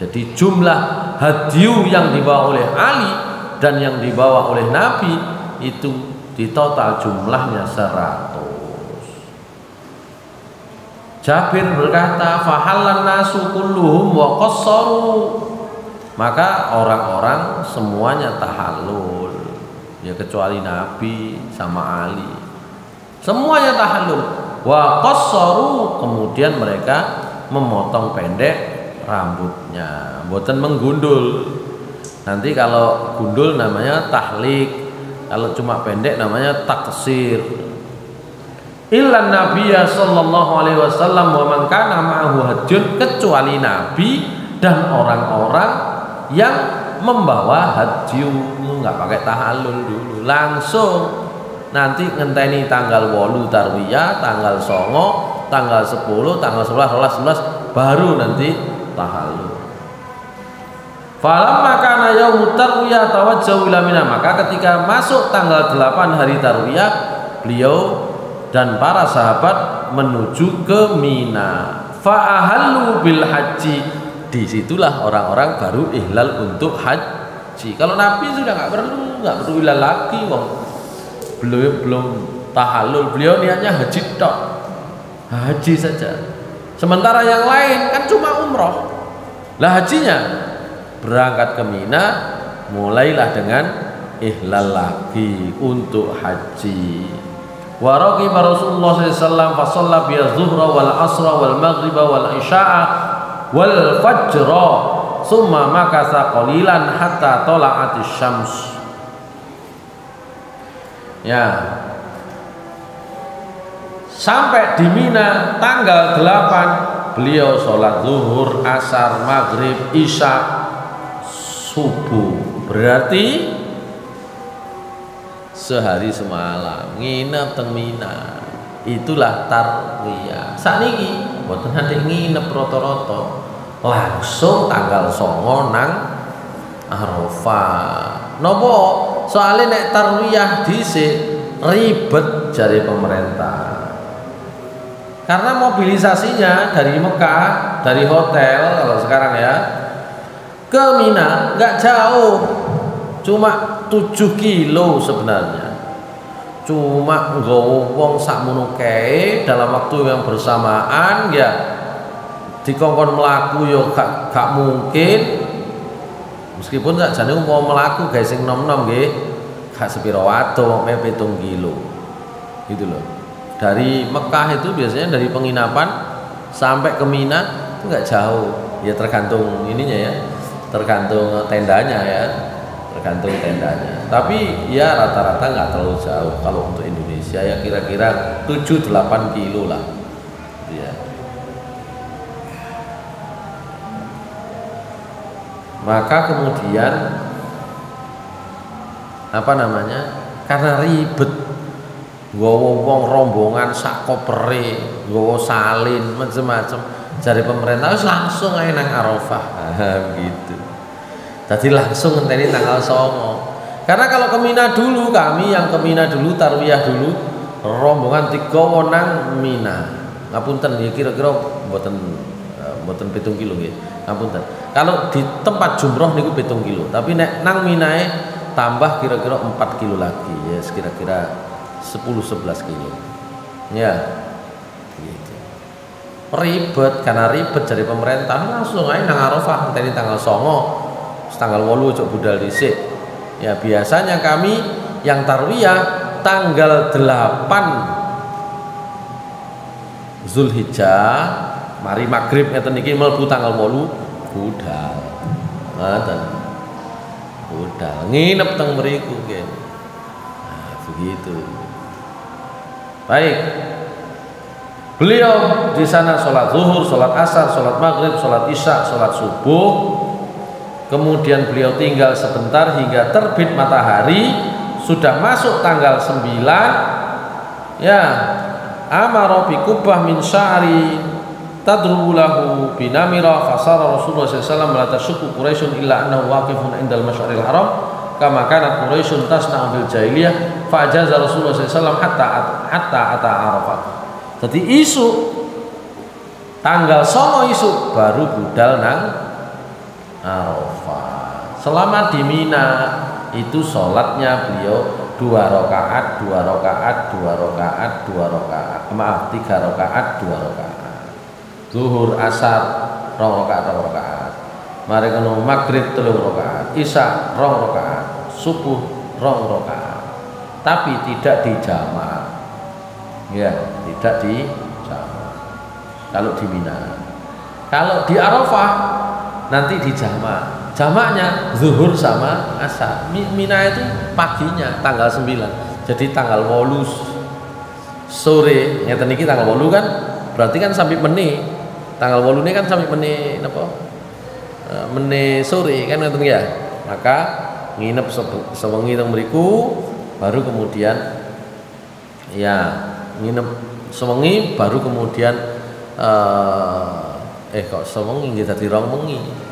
Jadi jumlah hadyu yang dibawa oleh Ali dan yang dibawa oleh Nabi itu di total jumlahnya 100. Jabir berkata, fahallan nasu kulluhum wa qassaru. Maka orang-orang semuanya tahallul. Ya kecuali Nabi sama Ali. Semuanya tahallul. Wa qassaru, kemudian mereka memotong pendek rambutnya, mboten menggundul. Nanti kalau gundul namanya tahlik, kalau cuma pendek namanya taksir. Illa Nabiya sallallahu alaihi wasallam wa man kana ma'ahu hajjun, kecuali Nabi dan orang-orang yang membawa haji, nggak pakai tahallul dulu, langsung nanti ngenteni tanggal 8 tarwiyah, tanggal 9, tanggal 10, tanggal 11, 12, 11 baru nanti tahallul. Falamma kana yaumut tarwiyah tawajjahu ila Mina, maka ketika masuk tanggal 8 hari tarwiyah, beliau dan para sahabat menuju ke Mina. Fa'ahallu bil haji, disitulah orang-orang baru ihlal untuk haji. Kalau Nabi sudah nggak perlu ihlal lagi, belum tahallul, beliau niatnya haji tok, haji saja. Sementara yang lain kan cuma umroh. Lah hajinya berangkat ke Mina, mulailah dengan ihlal lagi untuk haji. Wa raqiba Rasulullah sallallahu alaihi wasallam fa shalla bi adh-dhuhra wal 'ashra wal maghriba wal isya'a wal fajra summa makatha qalilan hatta tala'atis syams. Ya, sampai di Mina tanggal 8 beliau sholat zuhur, asar, maghrib, isya, subuh, berarti sehari semalam nginep teng Mina. Itulah tarwiyah. Sakniki mboten nate nginep rata-rata, langsung tanggal 9 nang Arafah. Napa? Soalnya nek tarwiyah dhisik ribet jari pemerintah. Karena mobilisasinya dari Mekah, dari hotel kalau sekarang ya, ke Mina nggak jauh, cuma 7 kilo sebenarnya. Cuma nggawa wong sakmono kae dalam waktu yang bersamaan, ya dikongkon mlaku ya gak mungkin. Meskipun sakjane mau mlaku gawe sing nom-nom nggih gak sepira watu, meh 7 kilo. Gitu loh. Dari Mekah itu biasanya dari penginapan sampai ke Mina itu enggak jauh. Ya tergantung ininya ya. Tergantung tendanya ya. Tergantung tendanya. Tapi ya rata-rata nggak terlalu jauh. Kalau untuk Indonesia ya kira-kira 7-8 kilo lah. Ya. Maka kemudian apa namanya? Karena ribet, nggawa wong rombongan sak kopere, nggawa salin macam-macam. Dari pemerintah harus langsung aja nang Arafah. Gitu. Jadi langsung ngenteni tanggal 9. Karena kalau ke Mina dulu, kami yang ke Mina dulu, tarwiyah dulu, rombongan digawa nang Mina. Ngapunten ya kira-kira mboten mboten 7 kilo nggih. Ngapunten. Kalau di tempat jumroh niku 7 kilo, tapi nek nang Minae tambah kira-kira 4 kilo lagi ya, kira-kira 10-11 kilo. Ya. Gitu. Ribet, karena ribet dari pemerintah langsung aja nang Arafah tadi tanggal 9, tanggal 8 cok budal dhisik. Ya biasanya kami yang tarwiyah tanggal 8 Zulhijjah mari maghrib ngeten niki mlebu tanggal 8 budal. Ngoten. Budal nginep teng mriku nggih. Nah, begitu. Baik. Beliau di sana sholat zuhur, sholat asar, sholat maghrib, sholat isya, sholat subuh. Kemudian beliau tinggal sebentar hingga terbit matahari. Sudah masuk tanggal 9. Ya, amara bi kubbah min sya'ri tadrubu lahu binamira fasara Rasulullah sallallahu alaihi wasallam la tashukku Quraisyun illa annahu waqifun indal masyaril haram kama kanat Quraisyun tasna'u bil jahiliyah fa ajaza Rasulullah sallallahu alaihi wasallam hatta ata Arafah. Jadi isu tanggal 9 isu baru budal nang Arafah. Selama di Mina itu sholatnya beliau 2 rakaat, 2 rakaat, 2 rakaat, 2 rakaat. Maaf, 3 rakaat, 2 rakaat. Zuhur, asar, 2 rakaat, 2 rakaat. Mari kono maghrib 3 rakaat, isya 2 rakaat, subuh 2 rakaat. Tapi tidak dijamak. Ya, tidak dijamak. Kalau di Mina. Kalau di Arafah nanti dijamak. Jamaknya zuhur sama asar. Mina itu paginya tanggal 9. Jadi tanggal 8 sore, ngeten niki tanggal 8 kan berarti kan sampai meni. Tanggal 8 ini kan sampai meni napa? Meni sore kan ngeten ya. Maka nginep sewengi teng mriku baru kemudian ya nginep sewengi baru kemudian kok sewengi nggih dadi 2 wengi.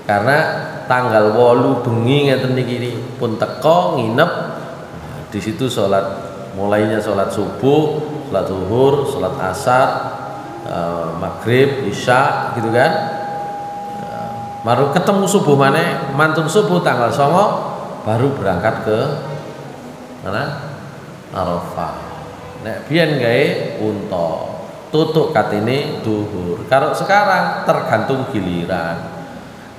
Karena tanggal 8 bengi ngeten niki pun teko nginep. Nah, di situ sholat mulainya sholat subuh, sholat zuhur, sholat asar, maghrib, isya gitu kan. Baru ketemu subuh maneh, mantun subuh tanggal 9 baru berangkat ke mana? Arafah. Nek biyen gawe unta, tutuk katene duhur. Kalau sekarang tergantung giliran.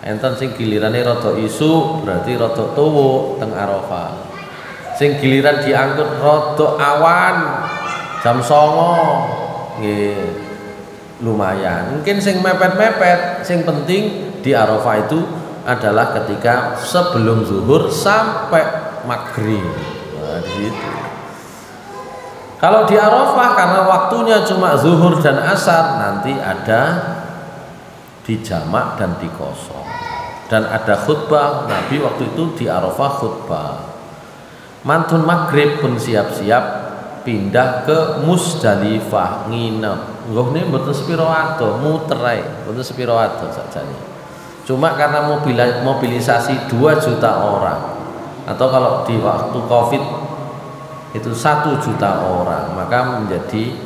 Enten sing gilirane rada isu berarti rada tuwuk teng Arafah. Sing giliran diangkut rada awan jam 09 nggih lumayan. Mungkin sing mepet-mepet, sing penting di Arafah itu adalah ketika sebelum zuhur sampai maghrib. Nah, di situ. Kalau di Arafah karena waktunya cuma zuhur dan asar nanti ada dijamak dan dikosong. Dan ada khutbah Nabi waktu itu di Arafah khutbah. Mantun maghrib pun siap-siap pindah ke Musdalifah nginep. Nggih niku mboten sepiro ado, muter ae, mboten sepiro ado sakjane. Cuma karena mobilisasi 2 juta orang atau kalau di waktu Covid itu 1 juta orang, maka menjadi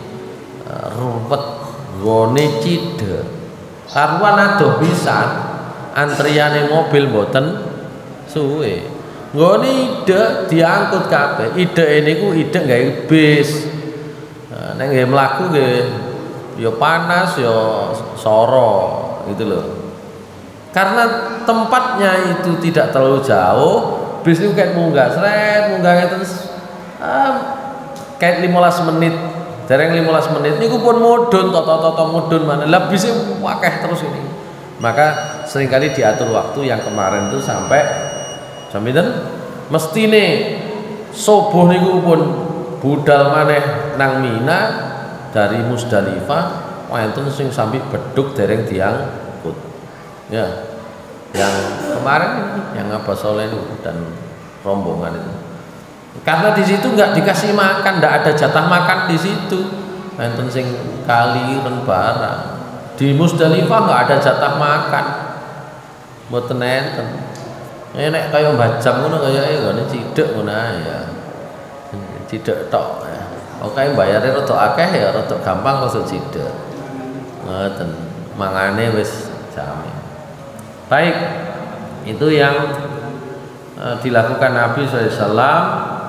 ruwet gone cide. Karuan adoh pisan. Antriane mobil mboten suwe. Nggone ide diangkut kabeh. Ide niku ide gawe bis. Nek nggih mlaku nggih ya panas ya soro gitu loh. Karena tempatnya itu tidak terlalu jauh, bis itu kayak munggah ngeten kayak 15 menit. Dereng 15 menit niku pun mudhun toto mudhun mana. Lah bis akeh terus ini. Maka seringkali diatur waktu yang kemarin itu sampai jam pinten? Mestine subuh niku pun budal maneh nang Mina dari Musdalifah wonten sing sampai beduk dereng diangkut. Ya. Yang kemarin ini yang Abah Soleh dan rombongan itu. Karena di situ nggak dikasih makan, nggak ada jatah makan di situ. Wonten sing kali ren barang. Di Musdalifah nggak ada jatah makan. Mboten enten. Nek kaya mbajam ngono kaya ngene cidhek ngono ya. Cidhek tok ya. Pokoke bayare rada akeh ya rada gampang rada cidhek. Ngoten. mangane wis jame. Baik, itu yang dilakukan Nabi SAW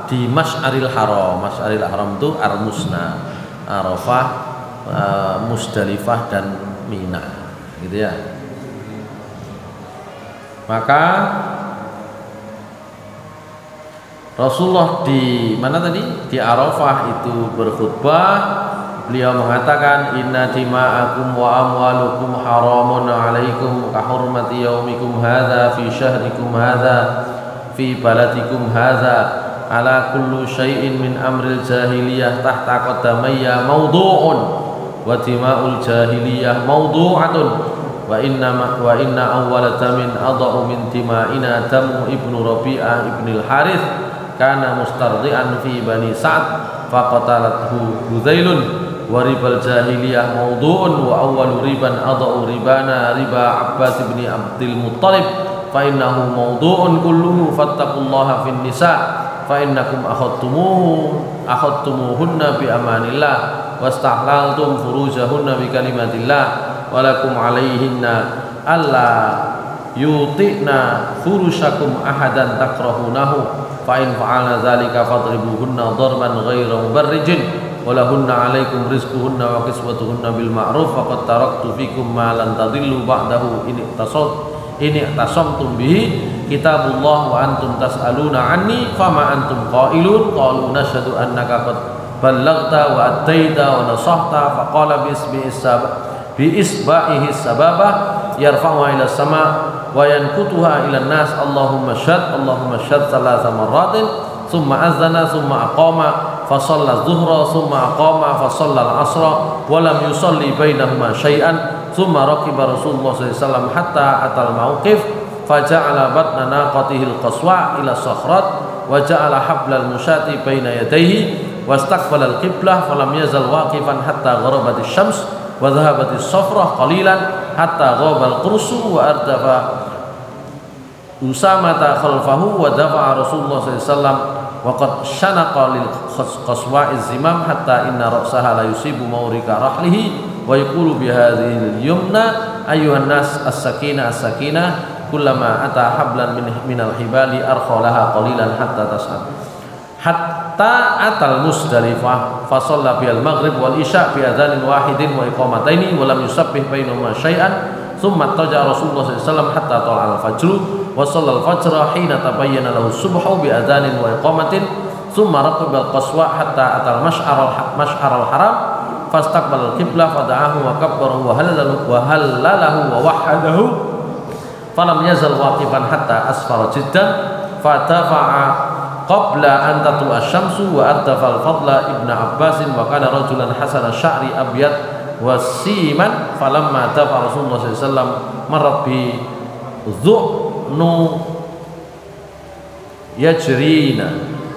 di Masy'aril Haram. Masy'aril Haram itu Armusna, Arafah, Musdalifah dan Mina, gitu ya. Maka Rasulullah di mana tadi? Di Arafah itu berkhutbah. Beliau mengatakan, inna dima'akum wa amwalukum haramun alaikum kahurmati yaumikum hadha fi syahrikum hadha fi baladikum hadha ala kullu syai'in min amril jahiliyah tahta qadamayya mawdu'un wa dima'ul jahiliyah mawdu'atun wa inna awwala damin adha'u min dima'ina damu ibnu Rabi'ah ibnil Harith kana mustardi'an fi bani Sa'd faqatalathu Hudzailun wa ribal jahiliyah mawdu'un wa awwalu riban adha'u ribana riba Abbas bin Abdul Muttalib fa innahu mawdu'un kulluhu fattaqullaha fin nisa fa innakum akhadtumuhunna bi amanillah wastahlaltum furujahunna bi kalimatillah walakum alaihinna alla yuti'na furushakum ahadan takrahunahu fa in fa'alna dzalika fadribuhunna darban ghaira mubarrijin walahunna alaikum rizquhunna wa kiswatuhunna bil ma'ruf faqad taraktu fikum ma lan tadillu ba'dahu in i'tasamtum bihi kitabullah wa antum tas'aluna anni fama antum qailun qalu nashhadu annaka qad ballaghta wa attaita wa nasahta faqala bi isba'ihi sababa yarfa'uha ila sama wa yankutuha ila nas Allahumma syad thalatha marratin thumma azana thumma aqama fasalla zuhra thumma aqama fasalla al-asra wa lam yusalli bainahuma syai'an thumma raqiba Rasulullah sallallahu alaihi wasallam hatta atal mauqif faja'ala batna naqatihi al-qaswa ila sakhrat wa ja'ala hablal musyati baina yadayhi wastaqbala al-qiblah falam yazal waqifan hatta gharabat asy-syams wa dhahabat as-safrah qalilan hatta ghaba al-qursu wa ardafa Usamata khalfahu wa dafa'a Rasulullah sallallahu alaihi wasallam wa qad shanaqa lil qaswa'i zimam hatta inna ra'saha la yusibu mawrika rahlihi wa yaqulu bi hadhihi al-yumna ayyuhan nas as-sakinah kullama ata hablan min al-hibali arkhalaha qalilan hatta tas'ad hatta atal Musdalifah fa shalla bil maghrib wal isya bi adzanin wahidin wa iqamataini wa lam yusabbih bainahuma syai'an thumma taja Rasulullah sallallahu alaihi wasallam hatta tala al-fajr wa shalla al-fajr hina tabayyana lahu subhu bi adzanin wa iqamatin thumma raqiba al-qaswa hatta atal mash'ar al-haram fastaqbala al-qiblah fada'ahu wa kabbara wa halalahu wa wahhadahu falam yazal waqifan hatta asfara jiddan fadafa'a qabla an tatlu'a asy-syamsu wa ardafa al-fadla ibnu Abbas wa kana rajulan hasan asy-sya'ri abyad wasiman falamma dafa Rasulullah sallallahu alaihi wasallam marrat bi dhu'nu yajrina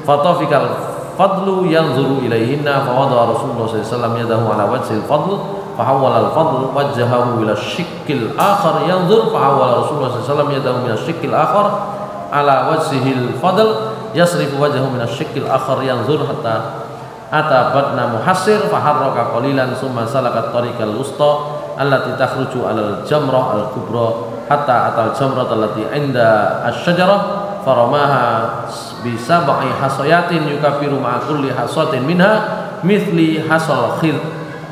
fatafikal fadlu yanzuru ilaihinna fawada Rasulullah sallallahu alaihi wasallam yadahu ala wajhil fadl fahawwala al-fadl wajhahu ila shiqqil akhar yanzur fahawwala Rasulullah sallallahu alaihi wasallam yadahu min asy-shiqqil akhar ala wajhil fadl yasrifu wajhahu min asy-shiqqil akhar yanzur hatta ata batna muhassir faharraka qalilan summa salakat tariqal wusta allati takhruju alal jamrah al kubra hatta atal jamrah allati inda asy-syajarah faramaha bi sab'i hasayatin yukafiru ma'a kulli hasatin minha mithli hasal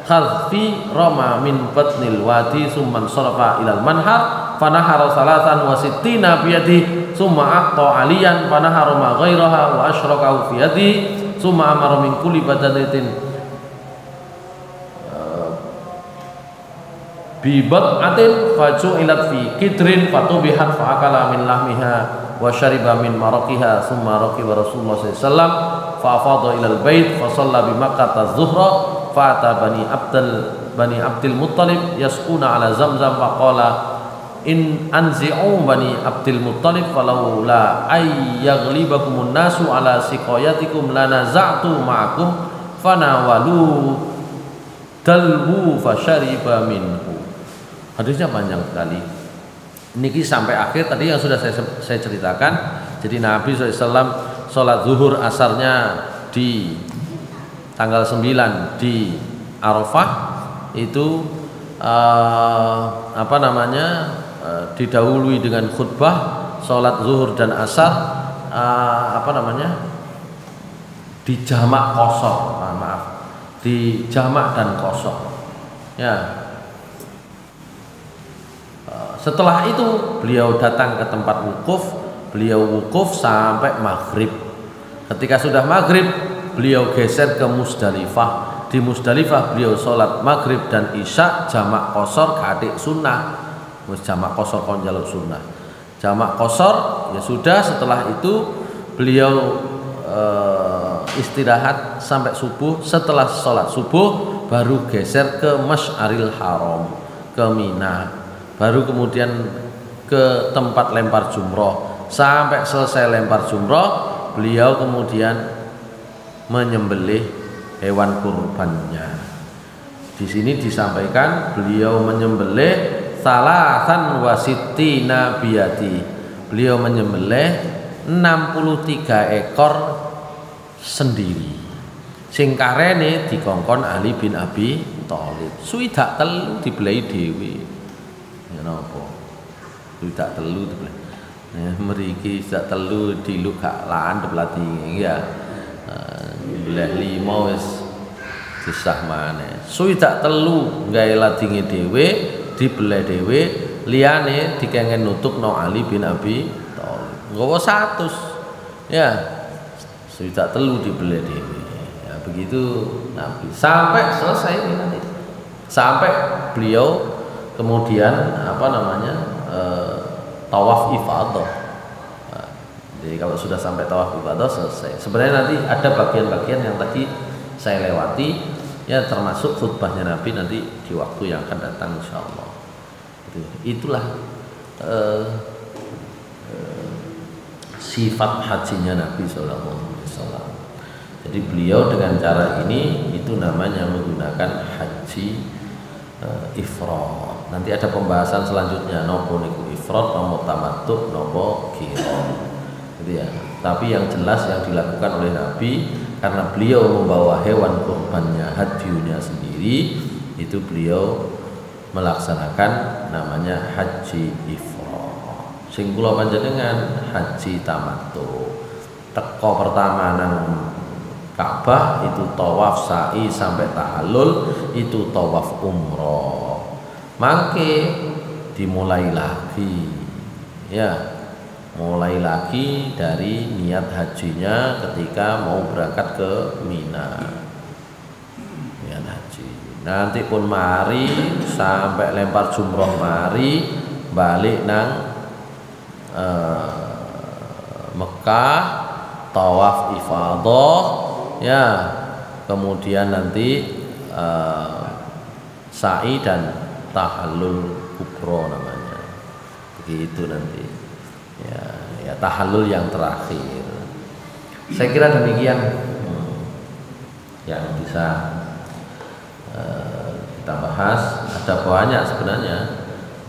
khadfi rama min batnil wadi summa sarafa ilal manhar fanahara salatan wa sittina biyadi summa aqta aliyan fanahara ma ghairaha wa asyrakahu fi yadi summa amara min kulli badanatin bi bad'atin faju'ilat fi kidrin fatubihat fa'akala min lahmiha wa syariba min maraqiha summa raqiba Rasulullah sallallahu alaihi wasallam fa afadha ila al-bait fa shalla bi Makkah az-zuhra fa ata bani Abdul Muttalib yasquna ala Zamzam fa qala in anzi'u bani Abdul Muttalib falau la ay yaghlibakumun nasu ala siqayatikum lanaza'tu ma'akum fanawalu dalbu fasyariba minhu. Hadisnya panjang sekali. Niki sampai akhir tadi yang sudah saya ceritakan. Jadi Nabi SAW sholat zuhur asarnya di tanggal 9 di Arafah itu didahului dengan khutbah sholat zuhur dan asar di jamak qashar, di jamak dan qashar ya. Setelah itu beliau datang ke tempat wukuf, beliau wukuf sampai maghrib. Ketika sudah maghrib beliau geser ke Musdalifah. Di Musdalifah beliau sholat maghrib dan isya jamak qashar kadik sunnah. Jamak qashar kon jaluk sunnah. Jamak qashar ya sudah. Setelah itu beliau istirahat sampai subuh. Setelah sholat subuh baru geser ke Masy'aril Haram, ke Mina. Baru kemudian ke tempat lempar jumroh. Sampai selesai lempar jumroh beliau kemudian menyembelih hewan kurbannya. Di sini disampaikan beliau menyembelih salasan wasittina biyati. Beliau menyembelih 63 ekor sendiri. Sing karene dikongkon Ali bin Abi Thalib. Suwidak telu dibelai dhewe. Ya napa? Suwidak telu dibelai. Mriki sak telu diluk gak landhep lati ya. Belah 5 wis disah maneh. Suwidak telu gawe ladinge dhewe, dibelah dhewe, liyane dikengen nutukno Ali bin Abi Thalib. Nggawa 100. Ya. Suwidak telu dibelah dhewe. Ya begitu Nabi sampai selesai ini nanti. Sampai beliau kemudian tawaf ifadah. Nah, jadi kalau sudah sampai tawaf ifadah selesai. Sebenarnya nanti ada bagian-bagian yang tadi saya lewati, ya termasuk khutbahnya Nabi nanti di waktu yang akan datang insyaallah. Itulah sifat hajinya Nabi Sallallahu Alaihi Wasallam. Jadi beliau dengan cara ini itu namanya menggunakan haji ifrad. Nanti ada pembahasan selanjutnya nopo niku ifrad, nopo tamattu, nopo qiran. Gitu ya. Tapi yang jelas yang dilakukan oleh Nabi karena beliau membawa hewan kurbannya, hajinya sendiri, itu beliau melaksanakan namanya haji ifrad. Sing kula panjenengan haji tamattu. Teko pertama nang Ka'bah itu tawaf sa'i sampai tahallul, itu tawaf umroh. Mangke dimulai lagi, ya, mulai lagi dari niat hajinya ketika mau berangkat ke Mina, niat haji. Nanti pun mari sampai lempar jumroh mari balik nang Mekah tawaf ifadah, ya, kemudian nanti sa'i dan tahallul kubro namanya, begitu nanti ya tahallul yang terakhir. Saya kira demikian yang bisa kita bahas. Ada banyak sebenarnya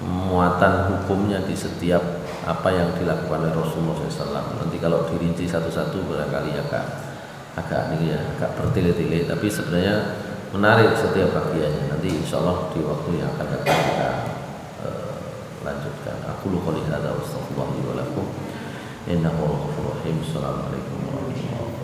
muatan hukumnya di setiap apa yang dilakukan oleh Rasulullah SAW. Nanti kalau dirinci satu-satu barangkali agak bertele-tele, tapi sebenarnya menarik setiap bagiannya. Nanti insya Allah di waktu yang akan datang kita lanjutkan. Aku qouli hadza wa astaghfirullahi wa lakum. Innahu ghafurur rahim. Assalamualaikum warahmatullahi wabarakatuh.